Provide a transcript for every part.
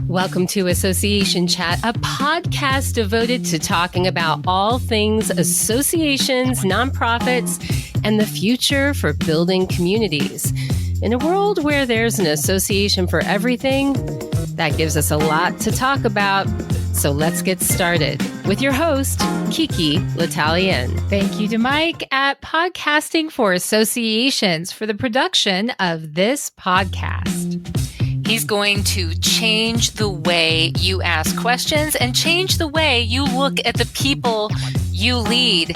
Welcome to Association Chat, a podcast devoted to talking about all things associations, nonprofits, and the future for building communities. In a world where there's an association for everything, that gives us a lot to talk about. So let's get started with your host, KiKi L'Italien. Thank you to Mike at Podcasting for Associations for the production of this podcast. He's going to change the way you ask questions and change the way you look at the people you lead.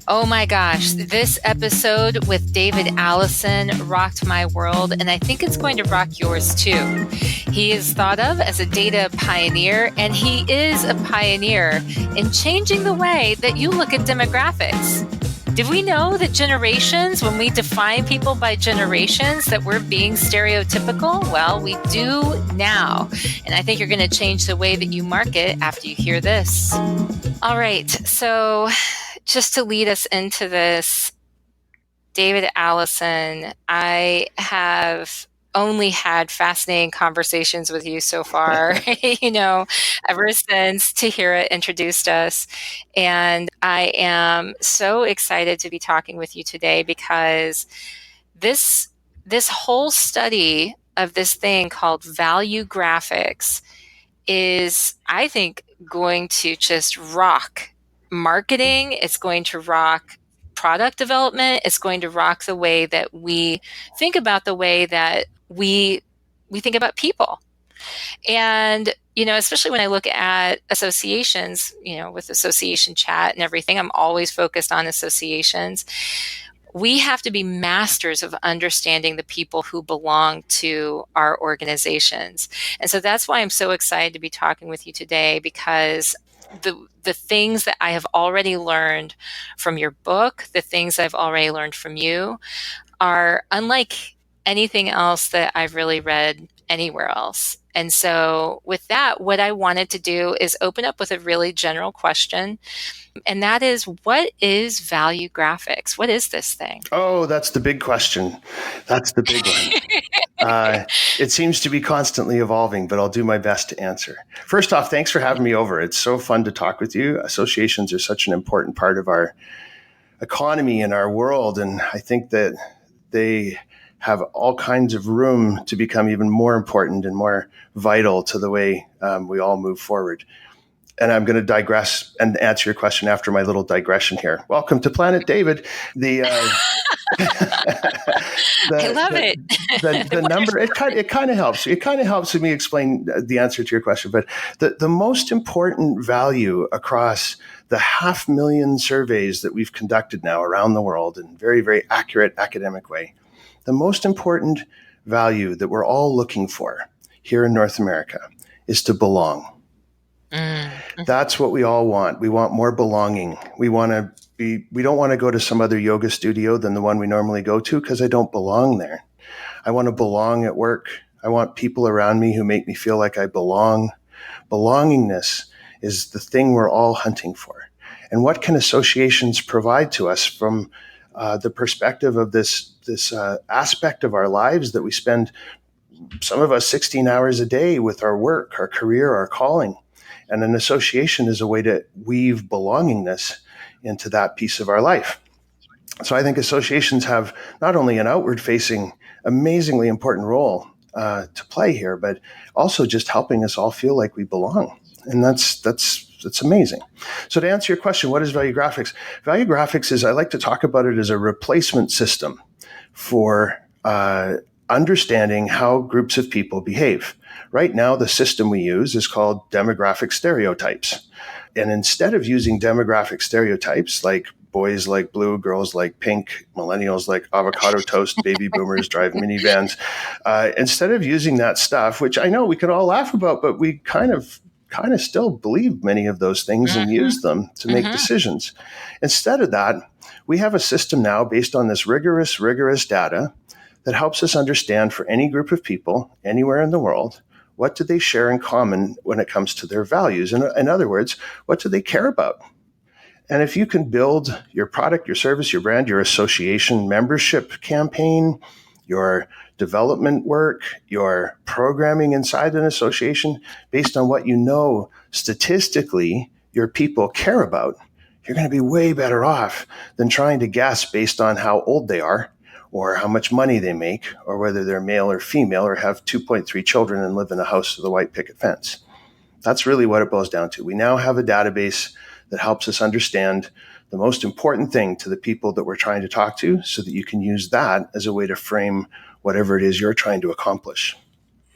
Oh my gosh, this episode with David Allison rocked my world, and I think it's going to rock yours too. He is thought of as a data pioneer, and he is a pioneer in changing the way that you look at demographics. Did we know that generations, when we define people by generations, that we're being stereotypical? Well, we do now. And I think you're going to change the way that you market after you hear this. All right. So just to lead us into this, David Allison, I have only had fascinating conversations with you so far, ever since Tahira introduced us. And I am so excited to be talking with you today because this whole study of this thing called Valuegraphics is, I think, going to just rock marketing. It's going to rock product development. It's going to rock the way that we think about the way that we think about people. And, especially when I look at associations, with association chat and everything, I'm always focused on associations. We have to be masters of understanding the people who belong to our organizations. And so that's why I'm so excited to be talking with you today, because the things that I have already learned from your book, the things I've already learned from you are unlike anything else that I've really read anywhere else. And so with that, what I wanted to do is open up with a really general question. And that is, what is Valuegraphics? What is this thing? Oh, that's the big question. That's the big one. It seems to be constantly evolving, but I'll do my best to answer. First off, thanks for having me over. It's so fun to talk with you. Associations are such an important part of our economy and our world. And I think that they have all kinds of room to become even more important and more vital to the way we all move forward. And I'm going to digress and answer your question after my little digression here. Welcome to Planet David. I love it. The number, it kind of helps. It kind of helps me explain the answer to your question. But the most important value across the 500,000 surveys that we've conducted now around the world in a very, very accurate academic way, the most important value that we're all looking for here in North America is to belong. Mm-hmm. That's what we all want. We want more belonging. We don't want to go to some other yoga studio than the one we normally go to because I don't belong there. I want to belong at work. I want people around me who make me feel like I belong. Belongingness is the thing we're all hunting for. And what can associations provide to us from the perspective of this aspect of our lives that we spend, some of us 16 hours a day with our work, our career, our calling. And an association is a way to weave belongingness into that piece of our life. So I think associations have not only an outward-facing, amazingly important role to play here, but also just helping us all feel like we belong. And that's amazing. So to answer your question, what is Valuegraphics? Valuegraphics is, I like to talk about it as a replacement system for understanding how groups of people behave. Right now, the system we use is called demographic stereotypes. And instead of using demographic stereotypes like boys like blue, girls like pink, millennials like avocado toast, baby boomers drive minivans, instead of using that stuff, which I know we can all laugh about, but we kind of still believe many of those things and use them to make decisions. Instead of that, we have a system now based on this rigorous data that helps us understand for any group of people anywhere in the world, what do they share in common when it comes to their values? In other words, what do they care about? And if you can build your product, your service, your brand, your association membership campaign, your development work, your programming inside an association, based on what you know statistically your people care about, you're going to be way better off than trying to guess based on how old they are or how much money they make or whether they're male or female or have 2.3 children and live in a house with a white picket fence. That's really what it boils down to. We now have a database that helps us understand the most important thing to the people that we're trying to talk to so that you can use that as a way to frame whatever it is you're trying to accomplish.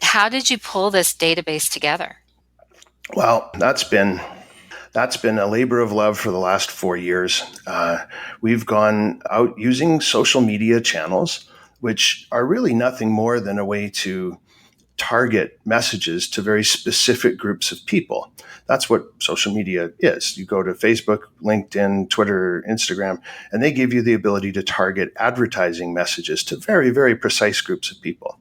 How did you pull this database together? Well, that's been a labor of love for the last 4 years. We've gone out using social media channels, which are really nothing more than a way to target messages to very specific groups of people. That's what social media is. You go to Facebook, LinkedIn, Twitter, Instagram, and they give you the ability to target advertising messages to very, very precise groups of people.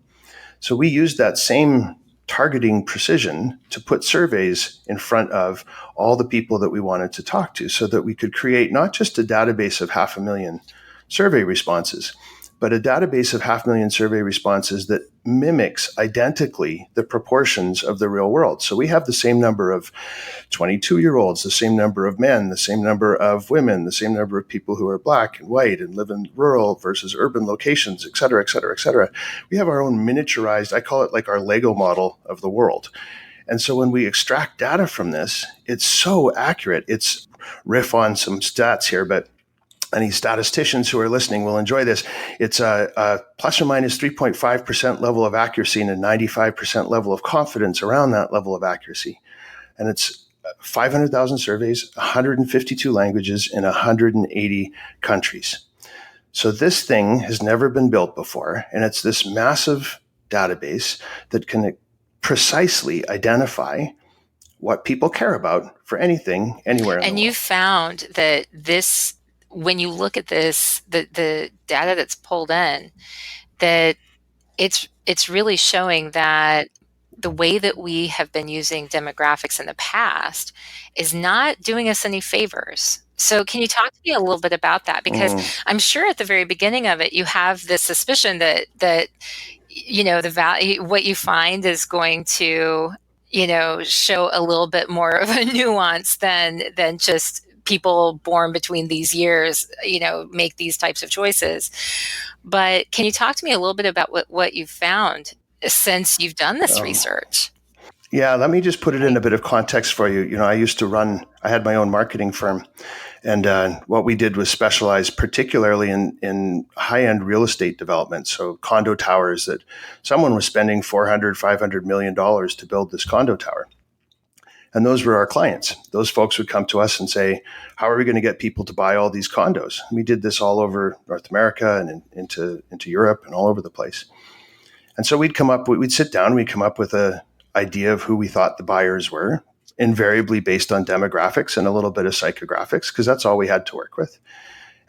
So we use that same targeting precision to put surveys in front of all the people that we wanted to talk to so that we could create not just a database of 500,000 survey responses, but a database of 500,000 survey responses that mimics identically the proportions of the real world. So we have the same number of 22-year-olds, the same number of men, the same number of women, the same number of people who are black and white and live in rural versus urban locations, et cetera, et cetera, et cetera. We have our own miniaturized, I call it like our Lego model of the world. And so when we extract data from this, it's so accurate. It's riff on some stats here, but any statisticians who are listening will enjoy this. It's a plus or minus 3.5% level of accuracy and a 95% level of confidence around that level of accuracy. And it's 500,000 surveys, 152 languages in 180 countries. So this thing has never been built before. And it's this massive database that can precisely identify what people care about for anything, anywhere in the world. And you found that this, when you look at this, the data that's pulled in, that it's really showing that the way that we have been using demographics in the past is not doing us any favors. So can you talk to me a little bit about that? Because I'm sure at the very beginning of it, you have this suspicion that you know, the value, what you find is going to, you know, show a little bit more of a nuance than just people born between these years, you know, make these types of choices. But can you talk to me a little bit about what you've found since you've done this research? Yeah, let me just put it in a bit of context for you. You know, I had my own marketing firm, and what we did was specialize particularly in high-end real estate development. So condo towers that someone was spending $400-500 million to build this condo tower. And those were our clients. Those folks would come to us and say, how are we going to get people to buy all these condos? And we did this all over North America and into Europe and all over the place. And so we'd sit down, we'd come up with an idea of who we thought the buyers were, invariably based on demographics and a little bit of psychographics, because that's all we had to work with.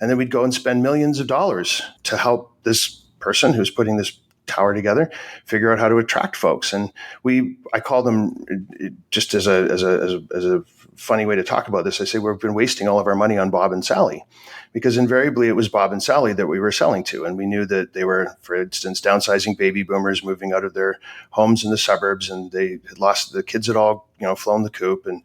And then we'd go and spend millions of dollars to help this person who's putting this tower together figure out how to attract folks. And I call them, just as a funny way to talk about this, I say we've been wasting all of our money on Bob and Sally, because invariably it was Bob and Sally that we were selling to. And we knew that they were, for instance, downsizing baby boomers, moving out of their homes in the suburbs, and they had lost, the kids had all, you know, flown the coop, and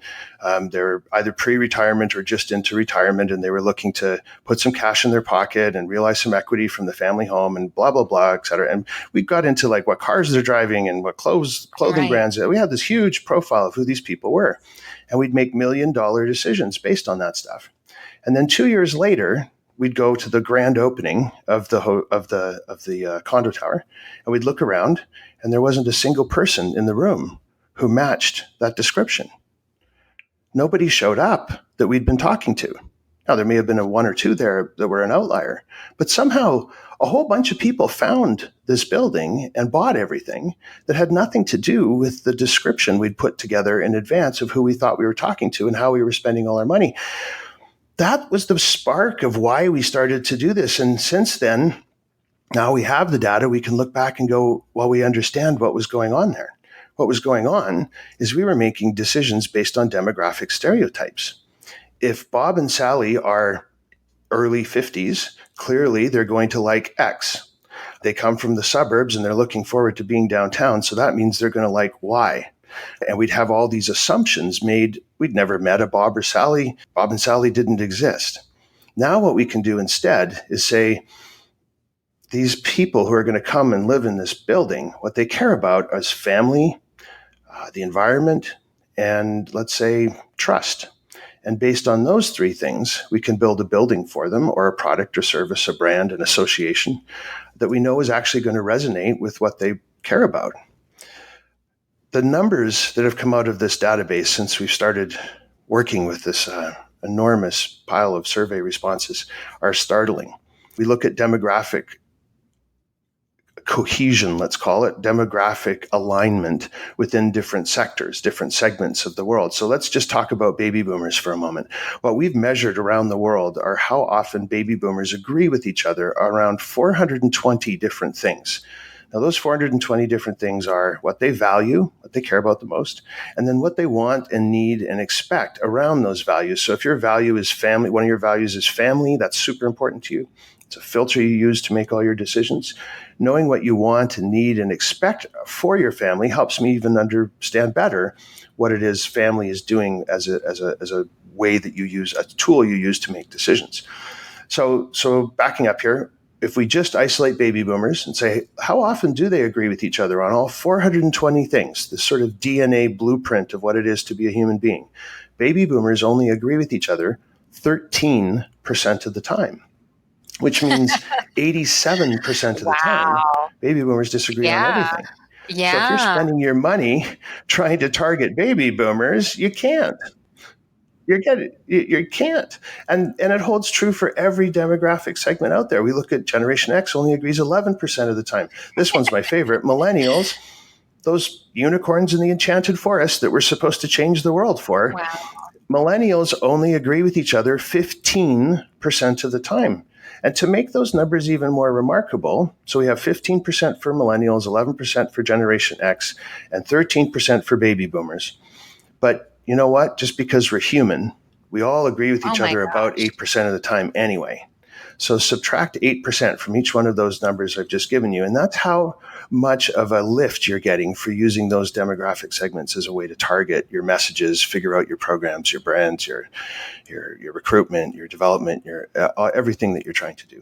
they're either pre-retirement or just into retirement, and they were looking to put some cash in their pocket and realize some equity from the family home and blah, blah, blah, et cetera. And we got into like what cars they're driving and what clothing brands. We had this huge profile of who these people were, and we'd make $1 million decisions based on that stuff. And then 2 years later, we'd go to the grand opening of the condo tower, and we'd look around, and there wasn't a single person in the room who matched that description. Nobody showed up that we'd been talking to. Now, there may have been a one or two there that were an outlier, but somehow a whole bunch of people found this building and bought everything that had nothing to do with the description we'd put together in advance of who we thought we were talking to and how we were spending all our money. That was the spark of why we started to do this. And since then, now we have the data, we can look back and go, well, we understand what was going on there. What was going on is we were making decisions based on demographic stereotypes. If Bob and Sally are early 50s, clearly they're going to like X. They come from the suburbs and they're looking forward to being downtown. So that means they're going to like Y. And we'd have all these assumptions made. We'd never met a Bob or Sally. Bob and Sally didn't exist. Now what we can do instead is say, these people who are going to come and live in this building, what they care about is family, the environment, and let's say trust. And based on those three things, we can build a building for them, or a product or service, a brand, an association that we know is actually going to resonate with what they care about. The numbers that have come out of this database since we've started working with this enormous pile of survey responses are startling. We look at demographic cohesion, let's call it, demographic alignment within different sectors, different segments of the world. So let's just talk about baby boomers for a moment. What we've measured around the world are how often baby boomers agree with each other around 420 different things. Now, those 420 different things are what they value, what they care about the most, and then what they want and need and expect around those values. So if your value is family, one of your values is family, that's super important to you. It's a filter you use to make all your decisions. Knowing what you want and need and expect for your family helps me even understand better what it is family is doing as a way that you use, a tool you use to make decisions. So backing up here, if we just isolate baby boomers and say, how often do they agree with each other on all 420 things, this sort of DNA blueprint of what it is to be a human being? Baby boomers only agree with each other 13% of the time, which means 87% of the time, baby boomers disagree on everything. Yeah. So if you're spending your money trying to target baby boomers, you can't. You can't. And it holds true for every demographic segment out there. We look at Generation X, only agrees 11% of the time. This one's my favorite. Millennials, those unicorns in the enchanted forest that we're supposed to change the world for. Wow. Millennials only agree with each other 15% of the time. And to make those numbers even more remarkable, so we have 15% for millennials, 11% for Generation X, and 13% for baby boomers. But you know what? Just because we're human, we all agree with each other about 8% of the time anyway. So subtract 8% from each one of those numbers I've just given you. And that's how much of a lift you're getting for using those demographic segments as a way to target your messages, figure out your programs, your brands, your recruitment, your development, your everything that you're trying to do.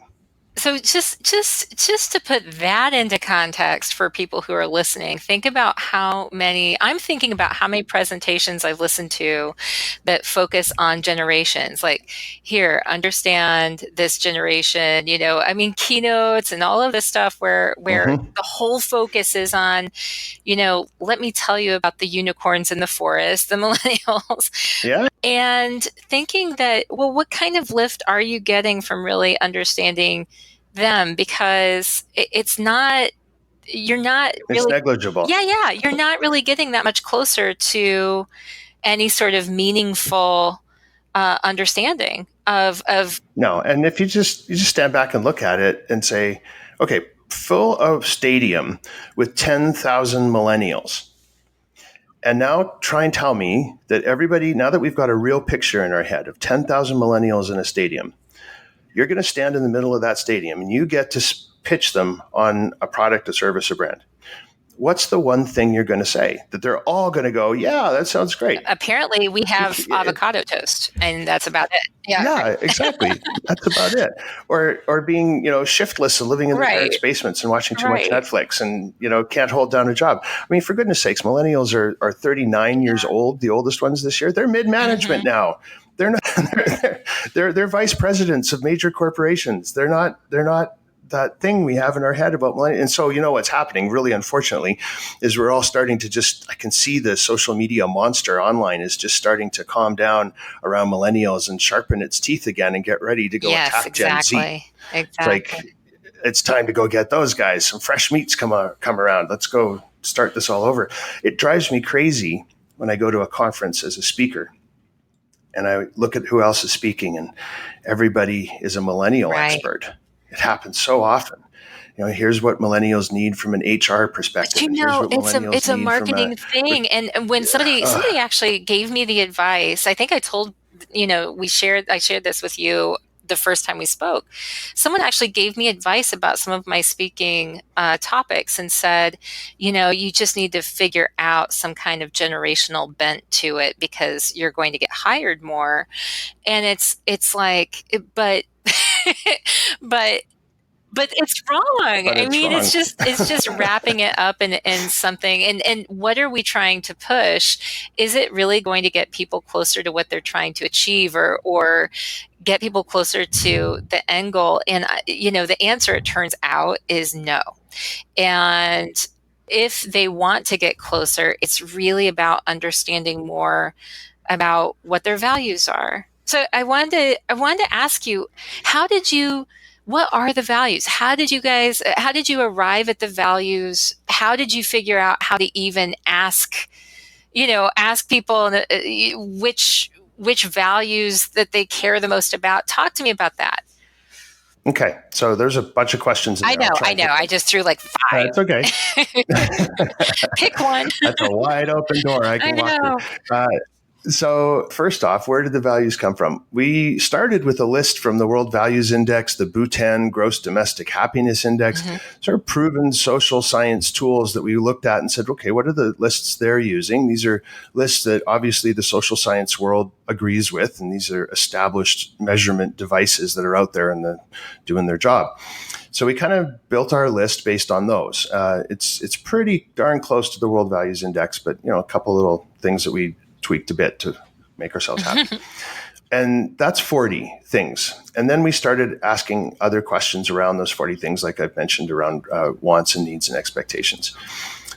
So just to put that into context for people who are listening, I'm thinking about how many presentations I've listened to that focus on generations. Like, here, understand this generation, keynotes and all of this stuff where the whole focus is on, let me tell you about the unicorns in the forest, the millennials. Yeah. And thinking that, well, what kind of lift are you getting from really understanding them? Because it's negligible. Yeah. You're not really getting that much closer to any sort of meaningful understanding of. No. And if you just stand back and look at it and say, okay, fill a stadium with 10,000 millennials. And now try and tell me that everybody, now that we've got a real picture in our head of 10,000 millennials in a stadium, you're going to stand in the middle of that stadium and you get to pitch them on a product, a service, a brand. What's the one thing you're going to say that they're all going to go, yeah, that sounds great? Apparently we have avocado toast, and that's about it. Yeah, exactly. That's about it. Or being, shiftless and living in their parents' basements and watching too much Netflix and, can't hold down a job. I mean, for goodness sakes, millennials are 39 years old, the oldest ones this year. They're mid-management now. They're not. They're vice presidents of major corporations. They're not that thing we have in our head about millennials. And so, what's happening, really, unfortunately, is we're all starting to I can see the social media monster online is just starting to calm down around millennials and sharpen its teeth again and get ready to go attack Gen Z. Exactly. It's like, it's time to go get those guys. Some fresh meats come around. Let's go start this all over. It drives me crazy when I go to a conference as a speaker and I look at who else is speaking and everybody is a millennial expert. It happens so often. Here's what millennials need from an HR perspective. It's a marketing thing. And when somebody actually gave me the advice, I think I told, I shared this with you, the first time we spoke, someone actually gave me advice about some of my speaking topics and said, you just need to figure out some kind of generational bent to it because you're going to get hired more. And it's like, but but it's wrong. But it's wrong. It's just wrapping it up in something. And what are we trying to push? Is it really going to get people closer to what they're trying to achieve, or get people closer to the end goal? And the answer, it turns out, is no. And if they want to get closer, it's really about understanding more about what their values are. So I wanted to ask you, what are the values? How did you arrive at the values? How did you figure out how to even ask people which values that they care the most about? Talk to me about that. Okay. So there's a bunch of questions in there. I know. I just threw like 5. That's okay. Pick one. That's a wide open door. I can walk through. So first off, where did the values come from? We started with a list from the World Values Index, the Bhutan Gross Domestic Happiness Index, sort of proven social science tools that we looked at and said, okay, what are the lists they're using? These are lists that obviously the social science world agrees with, and these are established measurement devices that are out there and doing their job. So we kind of built our list based on those. It's pretty darn close to the World Values Index, but a couple little things that we tweaked a bit to make ourselves happy. And that's 40 things. And then we started asking other questions around those 40 things, like I've mentioned, around wants and needs and expectations.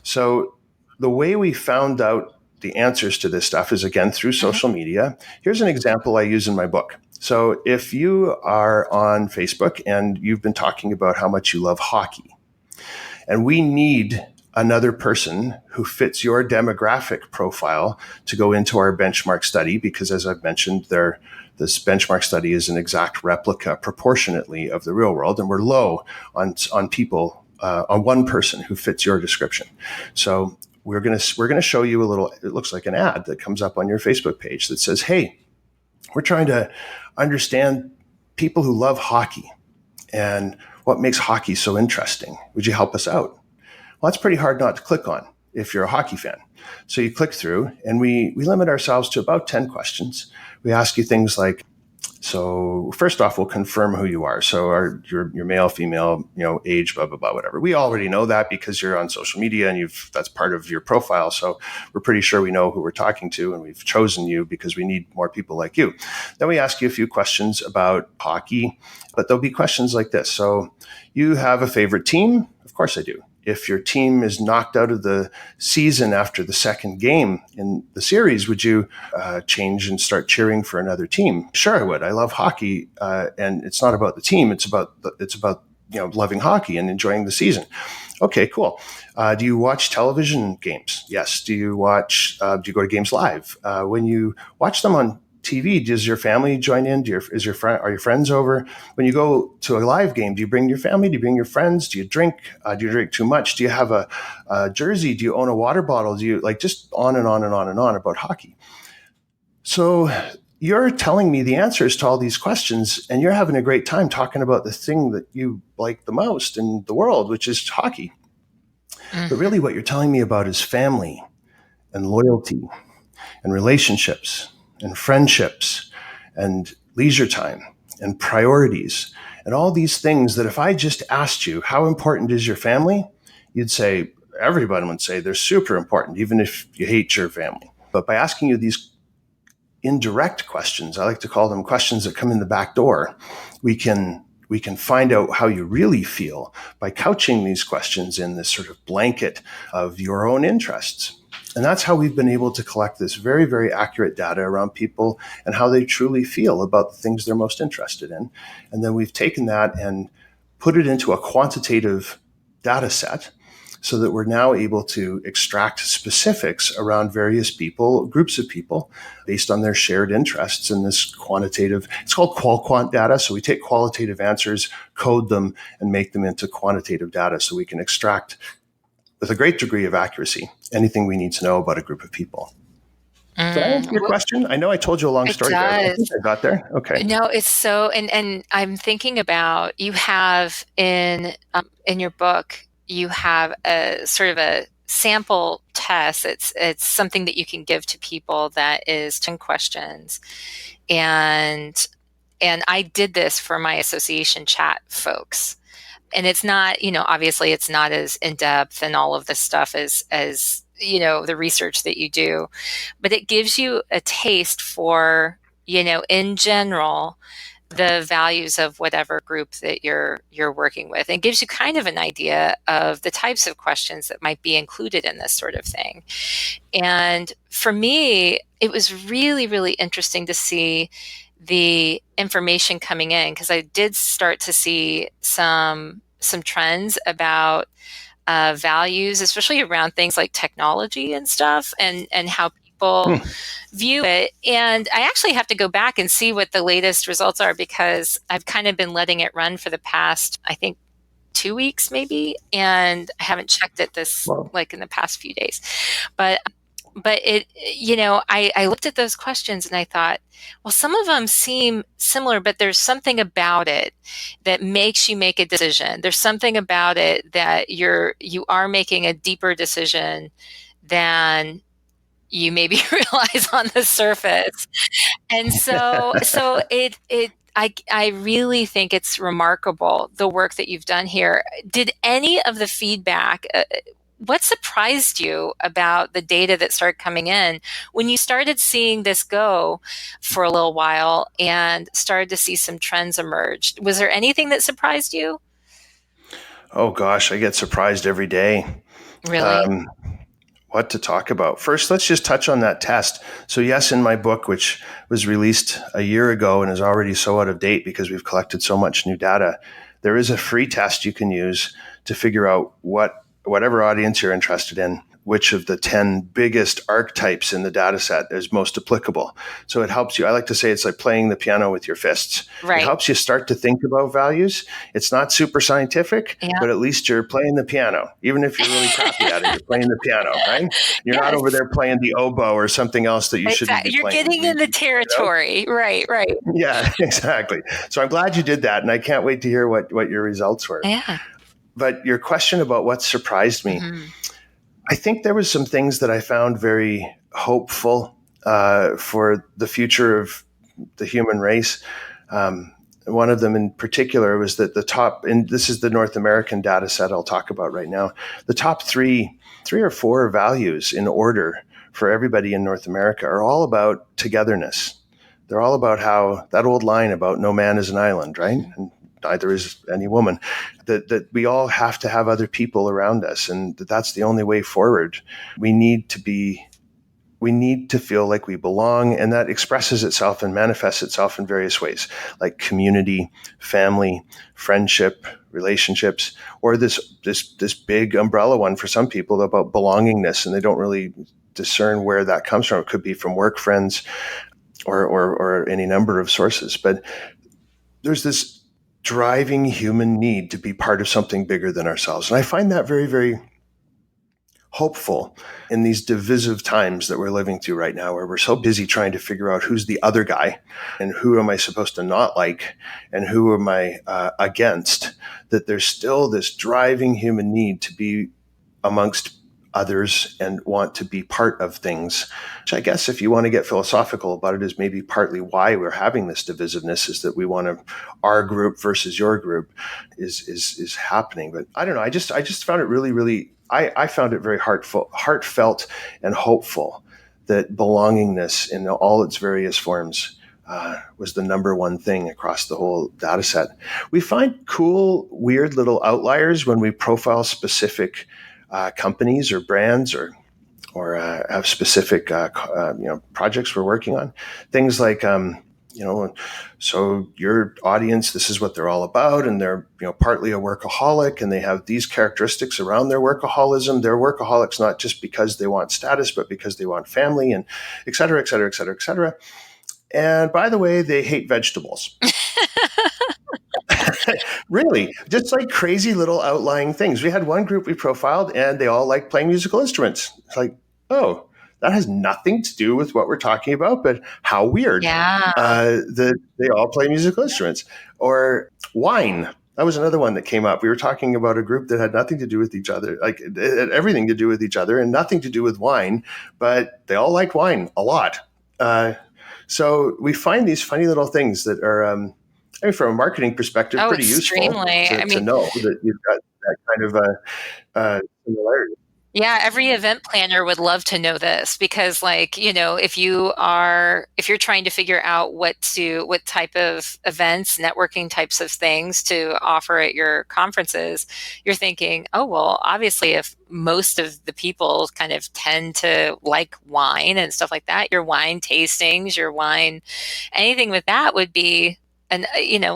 So the way we found out the answers to this stuff is, again, through social media. Here's an example I use in my book. So if you are on Facebook and you've been talking about how much you love hockey, and we need another person who fits your demographic profile to go into our benchmark study, because as I've mentioned, this benchmark study is an exact replica proportionately of the real world, and we're low on people, on one person who fits your description. So we're going to show you a little, it looks like an ad that comes up on your Facebook page that says, hey, we're trying to understand people who love hockey and what makes hockey so interesting. Would you help us out? Well, that's pretty hard not to click on if you're a hockey fan. So you click through, and we limit ourselves to about 10 questions. We ask you things like, so first off, we'll confirm who you are. So you're male, female, age, blah, blah, blah, whatever. We already know that because you're on social media and that's part of your profile. So we're pretty sure we know who we're talking to, and we've chosen you because we need more people like you. Then we ask you a few questions about hockey, but there'll be questions like this. So you have a favorite team? Of course I do. If your team is knocked out of the season after the second game in the series, would you change and start cheering for another team? Sure, I would. I love hockey, and it's not about the team. It's about loving hockey and enjoying the season. Okay, cool. Do you watch television games? Yes. Do you go to games live? When you watch them on TV, does your family join in? Are your friends over? When you go to a live game, do you bring your family? Do you bring your friends? Do you drink? Do you drink too much? Do you have a jersey? Do you own a water bottle? Do you just on and on and on and on about hockey? So you're telling me the answers to all these questions, and you're having a great time talking about the thing that you like the most in the world, which is hockey. But really what you're telling me about is family and loyalty and relationships and friendships and leisure time and priorities and all these things that if I just asked you, how important is your family? You'd say, everybody would say they're super important, even if you hate your family. But by asking you these indirect questions, I like to call them questions that come in the back door, we can find out how you really feel by couching these questions in this sort of blanket of your own interests. And that's how we've been able to collect this very, very accurate data around people and how they truly feel about the things they're most interested in. And then we've taken that and put it into a quantitative data set so that we're now able to extract specifics around various people, groups of people, based on their shared interests in this quantitative, it's called qual-quant data. So we take qualitative answers, code them, and make them into quantitative data so we can extract with a great degree of accuracy anything we need to know about a group of people. Did I answer your question? I know I told you a long story there. But I think I got there. Okay. No, it's so, and I'm thinking about, you have in your book, you have a sort of a sample test. It's something that you can give to people that is 10 questions. And I did this for my association chat folks. And it's not, obviously it's not as in-depth and all of this stuff as the research that you do, but it gives you a taste for, in general, the values of whatever group that you're working with, and gives you kind of an idea of the types of questions that might be included in this sort of thing. And for me, it was really, really interesting to see the information coming in, because I did start to see some trends about values, especially around things like technology and stuff, and how people view it. And I actually have to go back and see what the latest results are, because I've kind of been letting it run for the past, I think, 2 weeks maybe, and I haven't checked it like in the past few days. But it, I looked at those questions and I thought, well, some of them seem similar, but there's something about it that makes you make a decision. There's something about it that you are making a deeper decision than you maybe realize on the surface. And so I really think it's remarkable, the work that you've done here. Did any of the feedback, what surprised you about the data that started coming in when you started seeing this go for a little while and started to see some trends emerge? Was there anything that surprised you? Oh gosh, I get surprised every day. Really? What to talk about? First, let's just touch on that test. So yes, in my book, which was released a year ago and is already so out of date because we've collected so much new data, there is a free test you can use to figure out whatever audience you're interested in, which of the 10 biggest archetypes in the data set is most applicable. So it helps you. I like to say it's like playing the piano with your fists. Right. It helps you start to think about values. It's not super scientific, but at least you're playing the piano. Even if you're really crappy at it, you're playing the piano, right? You're not over there playing the oboe or something else that you shouldn't be You're playing. getting in the territory. Right. Yeah, exactly. So I'm glad you did that. And I can't wait to hear what your results were. Yeah. But your question about what surprised me, I think there was some things that I found very hopeful for the future of the human race. One of them in particular was that the top, and this is the North American data set I'll talk about right now, the top three or four values in order for everybody in North America are all about togetherness. They're all about how that old line about no man is an island, right? And neither is any woman, that we all have to have other people around us, and that's the only way forward. We need to feel like we belong, and that expresses itself and manifests itself in various ways, like community, family, friendship, relationships, or this big umbrella one for some people about belongingness, and they don't really discern where that comes from. It could be from work friends or any number of sources, but there's this driving human need to be part of something bigger than ourselves. And I find that very, very hopeful in these divisive times that we're living through right now, where we're so busy trying to figure out who's the other guy and who am I supposed to not like and who am I against, that there's still this driving human need to be amongst others and want to be part of things, which I guess if you want to get philosophical about it is maybe partly why we're having this divisiveness, is that we want our group versus your group is happening. But I don't know. I just found it really, really, I found it very heartfelt and hopeful that belongingness in all its various forms was the number one thing across the whole data set. We find cool, weird little outliers when we profile specific companies or brands or have specific projects we're working on. Things like so your audience, this is what they're all about, and they're partly a workaholic, and they have these characteristics around their workaholism. They're workaholics not just because they want status, but because they want family, and et cetera, et cetera, et cetera, et cetera. And by the way, they hate vegetables. Really, just like crazy little outlying things. We had one group we profiled and they all like playing musical instruments. It's like, oh, That has nothing to do with what we're talking about, but how weird that they all play musical instruments. Or wine. That was another one that came up. We were talking about a group that had nothing to do with each other, like it had everything to do with each other and nothing to do with wine, but they all liked wine a lot. So we find these funny little things that are, I mean, from a marketing perspective, pretty useful to know that you've got that kind of similarity. Yeah, every event planner would love to know this because, like, you know, if you're trying to figure out what type of events, networking types of things to offer at your conferences, you're thinking, oh, well, obviously if most of the people kind of tend to like wine and stuff like that, your wine tastings, anything with that would be, and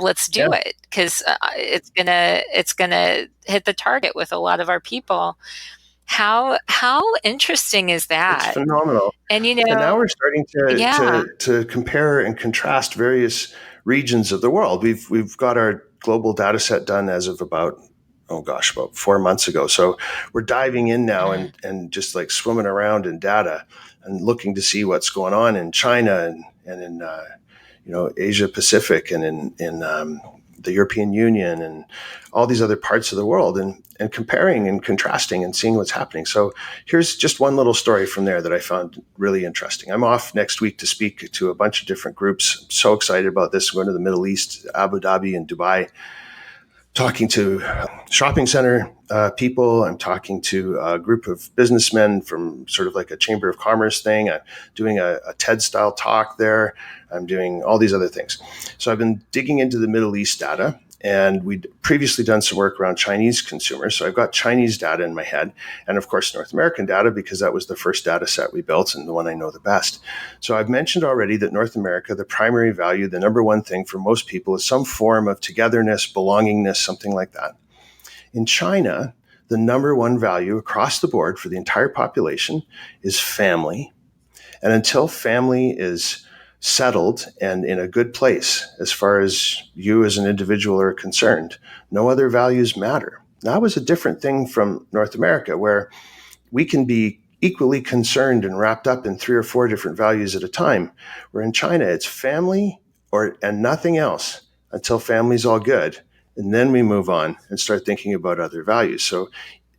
let's do it because it's gonna hit the target with a lot of our people. How interesting is that? It's phenomenal. And and now we're starting to compare and contrast various regions of the world. We've got our global data set done as of about 4 months ago. So we're diving in now and just like swimming around in data and looking to see what's going on in China and in Asia Pacific and in the European Union and all these other parts of the world, and comparing and contrasting and seeing what's happening. So here's just one little story from there that I found really interesting. I'm off next week to speak to a bunch of different groups. I'm so excited about this. I'm going to the Middle East, Abu Dhabi and Dubai, talking to shopping center people. I'm talking to a group of businessmen from sort of like a Chamber of Commerce thing. I'm doing a TED-style talk there. I'm doing all these other things. So I've been digging into the Middle East data, and we'd previously done some work around Chinese consumers. So I've got Chinese data in my head, and of course North American data, because that was the first data set we built and the one I know the best. So I've mentioned already that North America, the primary value, the number one thing for most people is some form of togetherness, belongingness, something like that. In China, the number one value across the board for the entire population is family. And until family is settled and in a good place, as far as you as an individual are concerned, no other values matter. That was a different thing from North America, where we can be equally concerned and wrapped up in 3 or 4 different values at a time. Where in China, it's family and nothing else until family's all good. And then we move on and start thinking about other values. So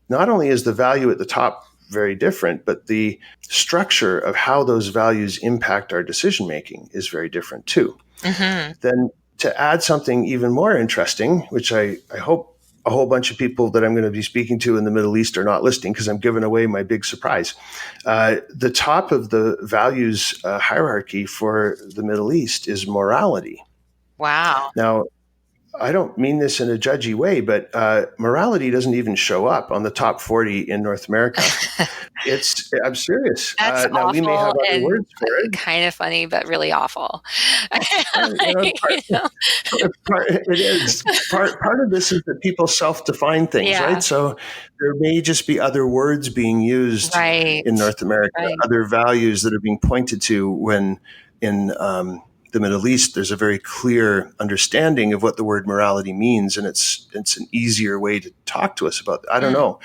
not only is the value at the top very different, but the structure of how those values impact our decision making is very different too. Mm-hmm. Then to add something even more interesting, which I hope a whole bunch of people that I'm going to be speaking to in the Middle East are not listening because I'm giving away my big surprise. The top of the values hierarchy for the Middle East is morality. Wow. Now, I don't mean this in a judgy way, but morality doesn't even show up on the top 40 in North America. I'm serious. That's now, awful, we may have other words for it. Kind of funny, but really awful. It is. Part of this is that people self-define things, right? So there may just be other words being used in North America, other values that are being pointed to when in the Middle East, there's a very clear understanding of what the word morality means, and it's an easier way to talk to us about that. I don't know.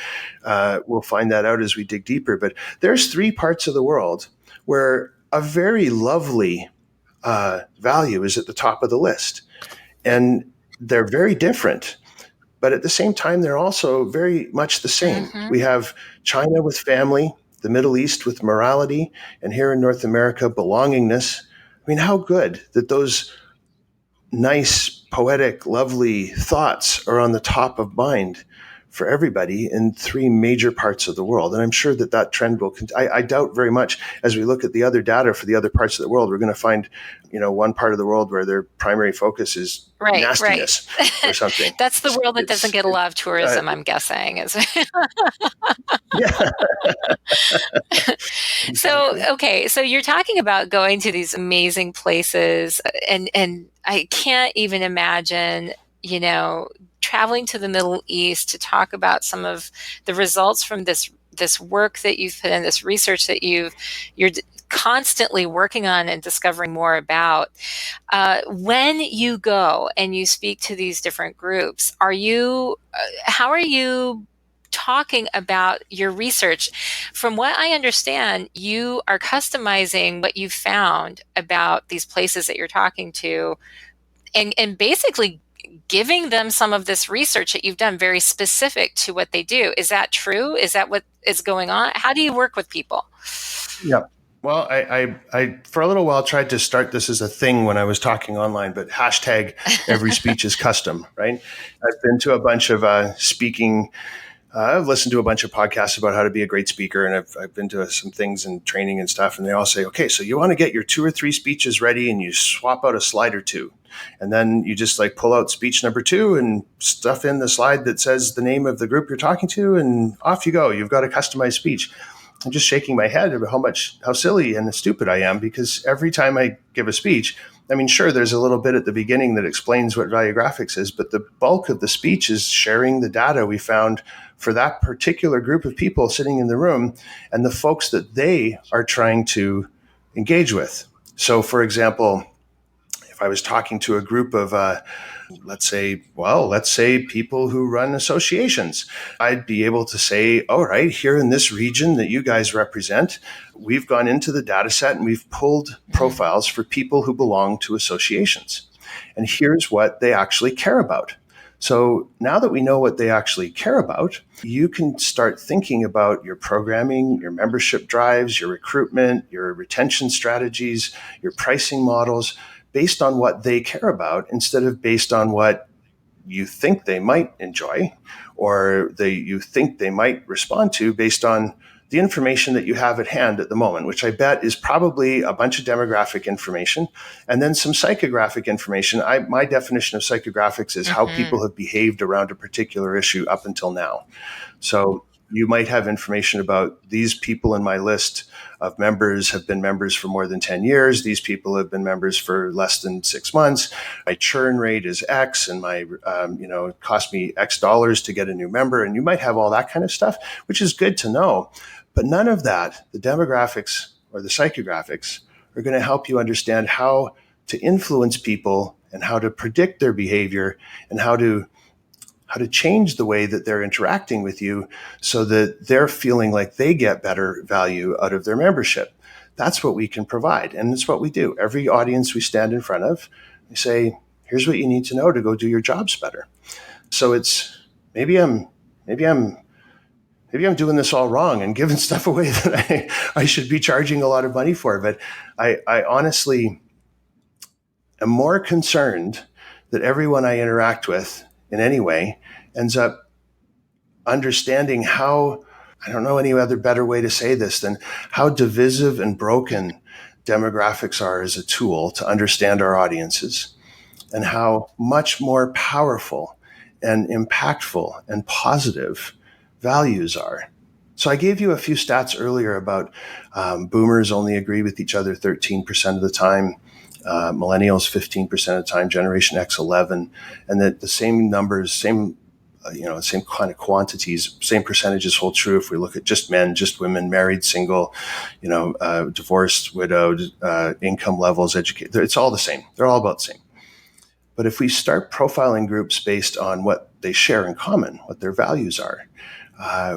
We'll find that out as we dig deeper. But there's 3 parts of the world where a very lovely value is at the top of the list. And they're very different. But at the same time, they're also very much the same. Mm-hmm. We have China with family, the Middle East with morality, and here in North America, belongingness. I mean, how good that those nice, poetic, lovely thoughts are on the top of mind for everybody in 3 major parts of the world. And I'm sure that trend will continue. I doubt very much as we look at the other data for the other parts of the world, we're going to find, one part of the world where their primary focus is nastiness or something. That's the world that doesn't get a lot of tourism, I'm guessing. Yeah. So you're talking about going to these amazing places, and I can't even imagine, traveling to the Middle East to talk about some of the results from this work that you've put in, this research that you're constantly working on and discovering more about. When you go and you speak to these different groups, how are you talking about your research. From what I understand, you are customizing what you found about these places that you're talking to, and basically giving them some of this research that you've done very specific to what they do. Is that true? Is that what is going on? How do you work with people? Yeah. Well, I for a little while tried to start this as a thing when I was talking online, but hashtag every speech is custom, right? I've been to a bunch of speaking. I've listened to a bunch of podcasts about how to be a great speaker, and I've been to some things and training and stuff, and they all say, okay, so you want to get your 2 or 3 speeches ready, and you swap out a slide or 2. And then you just like pull out speech number 2 and stuff in the slide that says the name of the group you're talking to, and off you go. You've got a customized speech. I'm just shaking my head about how silly and stupid I am, because every time I give a speech, I mean, sure, there's a little bit at the beginning that explains what Valuegraphics is, but the bulk of the speech is sharing the data we found for that particular group of people sitting in the room and the folks that they are trying to engage with. So, for example, if I was talking to a group of, let's say people who run associations, I'd be able to say, all right, here in this region that you guys represent, we've gone into the data set and we've pulled profiles for people who belong to associations. And here's what they actually care about. So now that we know what they actually care about, you can start thinking about your programming, your membership drives, your recruitment, your retention strategies, your pricing models, based on what they care about instead of based on what you think they might enjoy or you think they might respond to based on the information that you have at hand at the moment, which I bet is probably a bunch of demographic information and then some psychographic information. My definition of psychographics is how people have behaved around a particular issue up until now. So you might have information about these people in my list of members have been members for more than 10 years. These people have been members for less than 6 months. My churn rate is X, and my, it cost me X dollars to get a new member. And you might have all that kind of stuff, which is good to know. But none of that, the demographics or the psychographics, are going to help you understand how to influence people and how to predict their behavior and how to change the way that they're interacting with you so that they're feeling like they get better value out of their membership. That's what we can provide. And it's what we do. Every audience we stand in front of, we say, here's what you need to know to go do your jobs better. So it's maybe I'm doing this all wrong and giving stuff away that I should be charging a lot of money for. But I honestly am more concerned that everyone I interact with in any way ends up understanding how, I don't know any other better way to say this than how divisive and broken demographics are as a tool to understand our audiences, and how much more powerful and impactful and positive values are. So I gave you a few stats earlier about boomers only agree with each other 13% of the time, millennials 15% of the time, Generation X 11%, and that the same numbers, same kind of quantities, same percentages hold true if we look at just men, just women, married, single, divorced, widowed, income levels, educated. It's all the same. They're all about the same. But if we start profiling groups based on what they share in common, what their values are,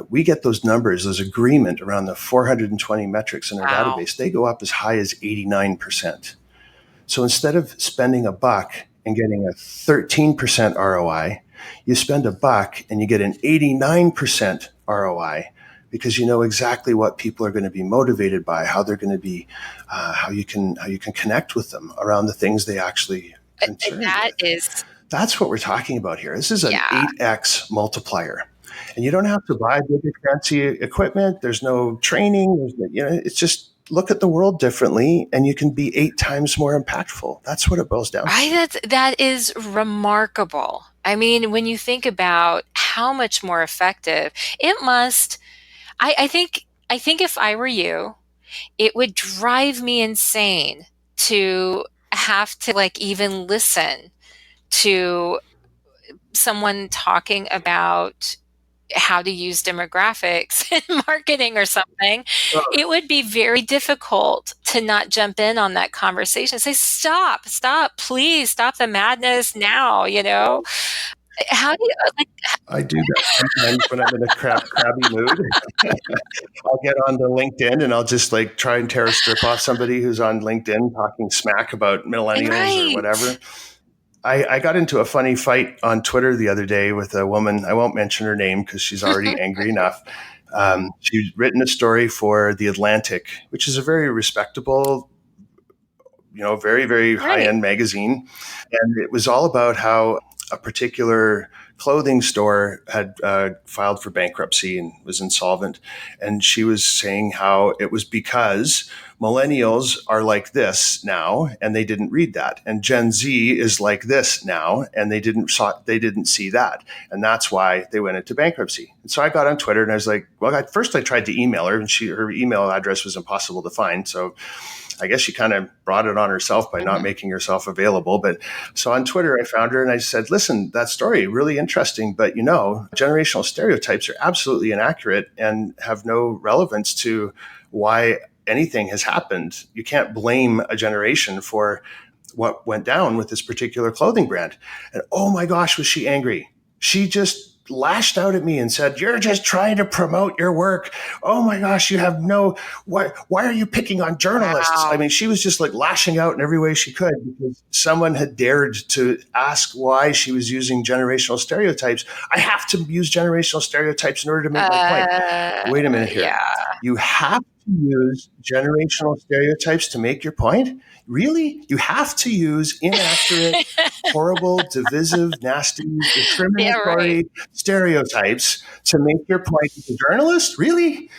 we get those numbers, those agreement around the 420 metrics in our database. They go up as high as 89%. So instead of spending $1 and getting a 13% ROI, you spend $1 and you get an 89% ROI because you know exactly what people are going to be motivated by, how they're going to be, how you can connect with them around the things they actually concern with. That's what we're talking about here. This is an 8x multiplier. And you don't have to buy big, fancy equipment. There's no training. It's just look at the world differently, and you can be 8 times more impactful. That's what it boils down to. That is remarkable. I mean, when you think about how much more effective it must, I think if I were you, it would drive me insane to have to even listen to someone talking about how to use demographics in marketing or something. It would be very difficult to not jump in on that conversation. Say, stop, please stop the madness now, How do you like? I do that sometimes when I'm in a crabby mood. I'll get onto LinkedIn and I'll just like try and tear a strip off somebody who's on LinkedIn talking smack about millennials or whatever. I got into a funny fight on Twitter the other day with a woman. I won't mention her name because she's already angry enough. She'd written a story for The Atlantic, which is a very respectable, very, very high-end magazine. And it was all about how a particular clothing store had filed for bankruptcy and was insolvent. And she was saying how it was because millennials are like this now, and they didn't read that. And Gen Z is like this now, and they didn't see that. And that's why they went into bankruptcy. And so I got on Twitter and I was like, well, at first I tried to email her, and her email address was impossible to find. So I guess she kind of brought it on herself by not making herself available. But so on Twitter, I found her and I said, listen, that story, really interesting. But, generational stereotypes are absolutely inaccurate and have no relevance to why anything has happened. You can't blame a generation for what went down with this particular clothing brand. And oh my gosh, was she angry. She just lashed out at me and said, you're just trying to promote your work. Oh my gosh, you have why are you picking on journalists? Wow. I mean, she was just like lashing out in every way she could because someone had dared to ask why she was using generational stereotypes. I have to use generational stereotypes in order to make my point. Wait a minute here. Yeah. You have to use generational stereotypes to make your point? Really? You have to use inaccurate, horrible, divisive, nasty, discriminatory stereotypes to make your point as a journalist? Really?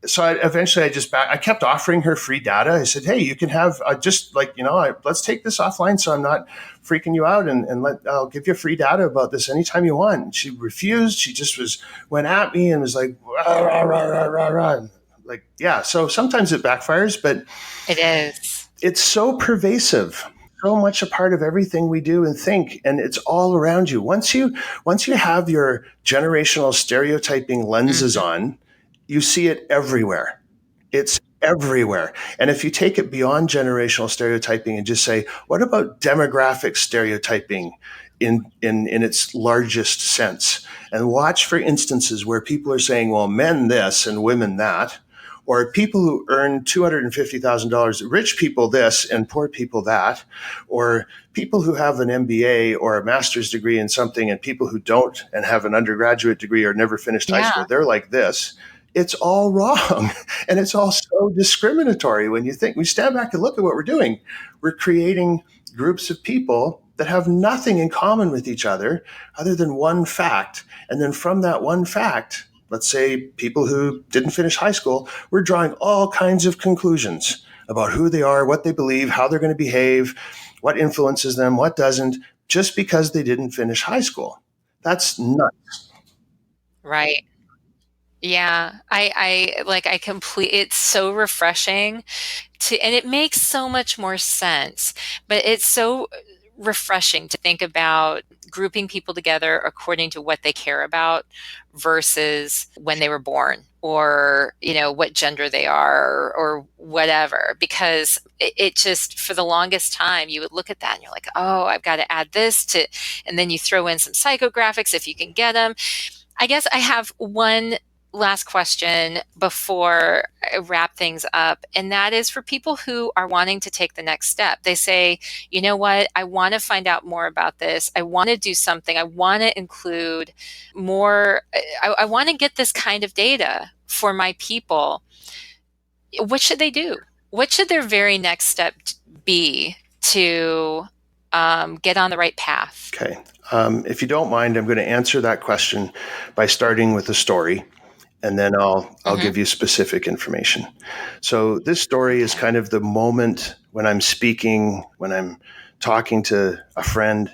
So eventually I kept offering her free data. I said, hey, you can have let's take this offline so I'm not freaking you out and I'll give you free data about this anytime you want. And she refused. She just went at me and was like, rah, rah, rah, rah, rah, rah. Like, yeah. So sometimes it backfires, but it is. It's so pervasive, so much a part of everything we do and think, and it's all around you. Once you have your generational stereotyping lenses on, you see it everywhere. It's everywhere. And if you take it beyond generational stereotyping and just say, what about demographic stereotyping in its largest sense? And watch for instances where people are saying, well, men this and women that. Or people who earn $250,000, rich people this and poor people that, or people who have an MBA or a master's degree in something and people who don't and have an undergraduate degree or never finished high school, they're like this. It's all wrong. And it's all so discriminatory when you stand back and look at what we're doing. We're creating groups of people that have nothing in common with each other than one fact. And then from that one fact, let's say people who didn't finish high school, we're drawing all kinds of conclusions about who they are, what they believe, how they're going to behave, what influences them, what doesn't, just because they didn't finish high school. That's nuts. Right. Yeah. It's so refreshing and it makes so much more sense, but it's so refreshing to think about grouping people together according to what they care about versus when they were born or, what gender they are or whatever, because it just, for the longest time, you would look at that and you're like, oh, I've got to add this and then you throw in some psychographics if you can get them. I guess I have one last question before I wrap things up, and that is for people who are wanting to take the next step. They say, you know what, I want to find out more about this. I want to do something. I want to include more. I want to get this kind of data for my people. What should they do? What should their very next step be to get on the right path? Okay. If you don't mind, I'm going to answer that question by starting with a story. And then I'll give you specific information. So this story is kind of the moment when I'm speaking, when I'm talking to a friend.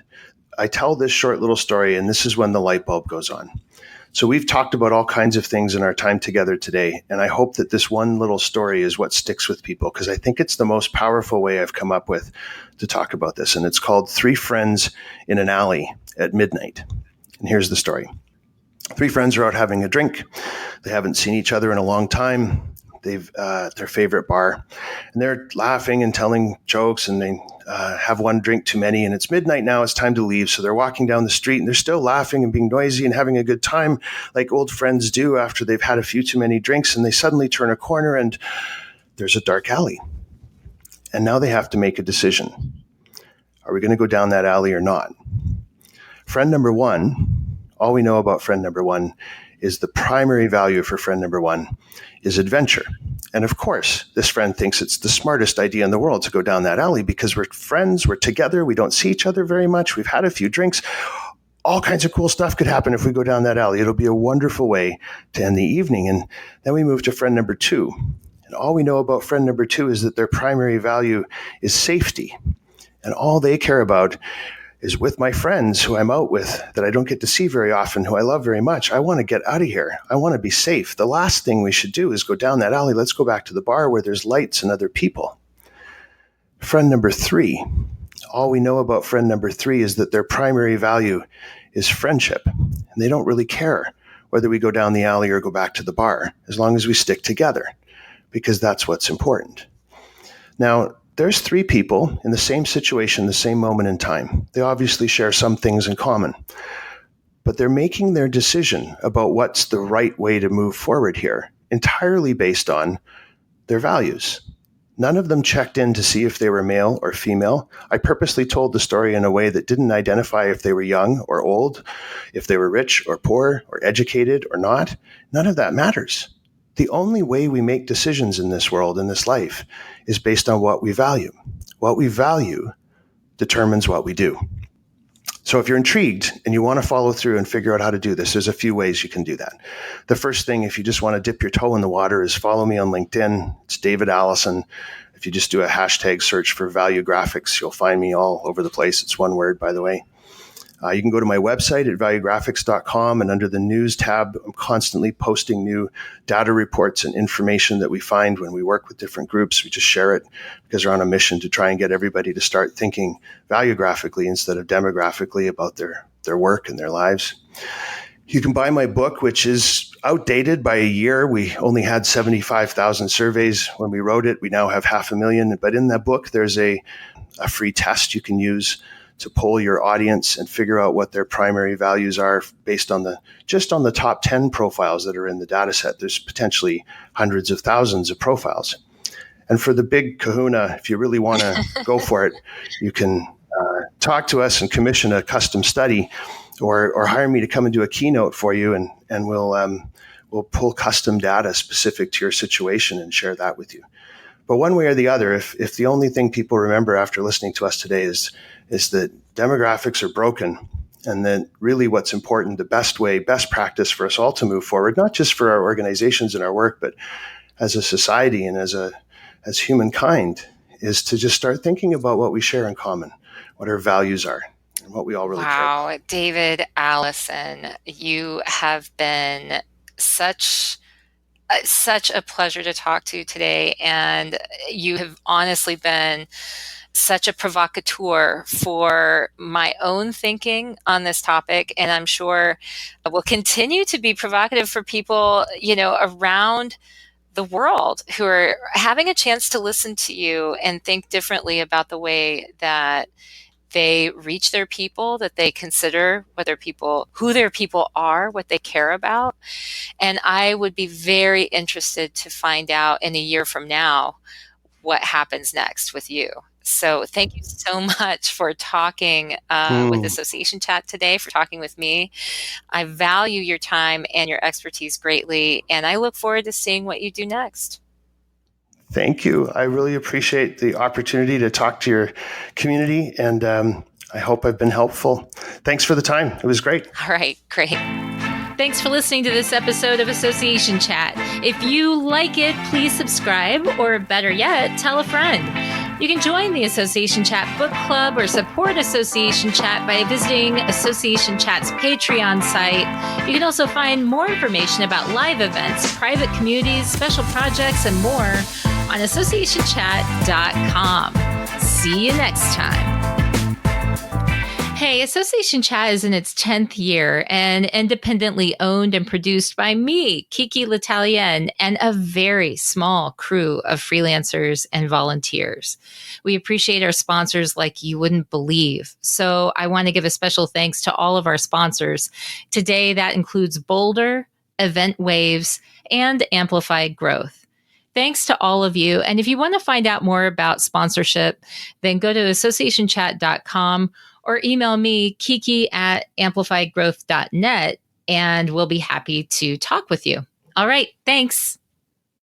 I tell this short little story, and this is when the light bulb goes on. So we've talked about all kinds of things in our time together today, and I hope that this one little story is what sticks with people, because I think it's the most powerful way I've come up with to talk about this. And it's called 3 Friends in an Alley at Midnight. And here's the story. 3 friends are out having a drink. They haven't seen each other in a long time. they've their favorite bar, and they're laughing and telling jokes, and they have one drink too many, and it's midnight now, it's time to leave. So they're walking down the street and they're still laughing and being noisy and having a good time like old friends do after they've had a few too many drinks, and they suddenly turn a corner and there's a dark alley. And now they have to make a decision. Are we going to go down that alley or not? Friend number one, all we know about friend number one is the primary value for friend number one is adventure. And of course, this friend thinks it's the smartest idea in the world to go down that alley because we're friends, we're together, we don't see each other very much, we've had a few drinks. All kinds of cool stuff could happen if we go down that alley. It'll be a wonderful way to end the evening. And then we move to friend number two. And all we know about friend number two is that their primary value is safety. And all they care about is with my friends who I'm out with that I don't get to see very often, who I love very much. I want to get out of here. I want to be safe. The last thing we should do is go down that alley. Let's go back to the bar where there's lights and other people. Friend number three, all we know about friend number three is that their primary value is friendship. And they don't really care whether we go down the alley or go back to the bar, as long as we stick together, because that's what's important. Now, there's three people in the same situation, the same moment in time. They obviously share some things in common, but they're making their decision about what's the right way to move forward here entirely based on their values. None of them checked in to see if they were male or female. I purposely told the story in a way that didn't identify if they were young or old, if they were rich or poor or educated or not. None of that matters. The only way we make decisions in this world, in this life, is based on what we value. What we value determines what we do. So if you're intrigued and you want to follow through and figure out how to do this, there's a few ways you can do that. The first thing, if you just want to dip your toe in the water, is follow me on LinkedIn. It's David Allison. If you just do a hashtag search for Valuegraphics, you'll find me all over the place. It's one word, by the way. You can go to my website at valuegraphics.com, and under the news tab, I'm constantly posting new data reports and information that we find when we work with different groups. We just share it because we're on a mission to try and get everybody to start thinking value-graphically instead of demographically about their work and their lives. You can buy my book, which is outdated by a year. We only had 75,000 surveys when we wrote it. We now have 500,000. But in that book, there's a free test you can use to poll your audience and figure out what their primary values are based on the top 10 profiles that are in the data set. There's potentially hundreds of thousands of profiles. And for the big kahuna, if you really want to go for it, you can talk to us and commission a custom study or hire me to come and do a keynote for you, and we'll pull custom data specific to your situation and share that with you. But one way or the other, if the only thing people remember after listening to us today is that demographics are broken, and that really what's important, the best practice for us all to move forward, not just for our organizations and our work, but as a society and as humankind, is to just start thinking about what we share in common, what our values are, and what we all really care about. Wow, David Allison, you have been such a pleasure to talk to today, and you have honestly been such a provocateur for my own thinking on this topic, and I'm sure will continue to be provocative for people, around the world who are having a chance to listen to you and think differently about the way that they reach their people, that they consider who their people are, what they care about. And I would be very interested to find out in a year from now what happens next with you. So thank you so much for talking with Association Chat today, for talking with me. I value your time and your expertise greatly, and I look forward to seeing what you do next. Thank you. I really appreciate the opportunity to talk to your community, and I hope I've been helpful. Thanks for the time. It was great. All right, great. Thanks for listening to this episode of Association Chat. If you like it, please subscribe, or better yet, tell a friend. You can join the Association Chat Book Club or support Association Chat by visiting Association Chat's Patreon site. You can also find more information about live events, private communities, special projects, and more on associationchat.com. See you next time. Hey, Association Chat is in its 10th year and independently owned and produced by me, KiKi L'Italien, and a very small crew of freelancers and volunteers. We appreciate our sponsors like you wouldn't believe. So I want to give a special thanks to all of our sponsors. Today, that includes Boulder, Event Waves, and Amplified Growth. Thanks to all of you. And if you want to find out more about sponsorship, then go to associationchat.com or email me, kiki@amplifiedgrowth.net, and we'll be happy to talk with you. All right. Thanks.